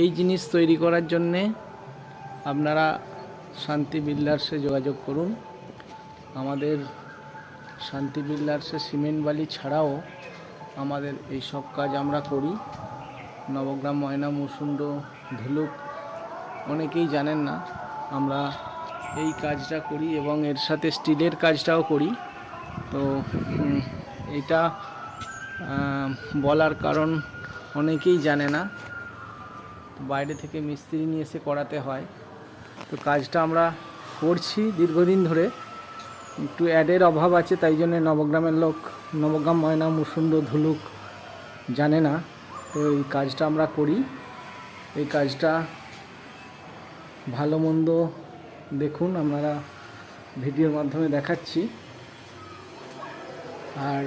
এই জিনিস তৈরি করার জন্যে আপনারা শান্তি বিল্ডার্সে যোগাযোগ করুন। আমাদের শান্তি বিল্ডার্সে সিমেন্ট বালি ছাড়াও আমাদের এই সব কাজ আমরা করি। নবগ্রাম, ময়না, মুসুন্ড, ধুলুক অনেকেই জানেন না, আমরা এই কাজটা করি এবং এর সাথে স্টিলের কাজটাও করি। তো এটা বলার কারণ অনেকেই জানে না, বাইরে থেকে মিস্ত্রি নিয়ে এসে করাতে হয়। তো কাজটা আমরা করছি দীর্ঘদিন ধরে, একটু অ্যাডের অভাব আছে, তাই জন্য নবগ্রামের লোক, নবগ্রাম, ময়না, মুসুন্ড, ধুলুক জানে না। তো এই কাজটা আমরা করি। এই কাজটা ভালো মন্দ দেখুন, আপনারা ভিডিওর মাধ্যমে দেখাচ্ছি। আর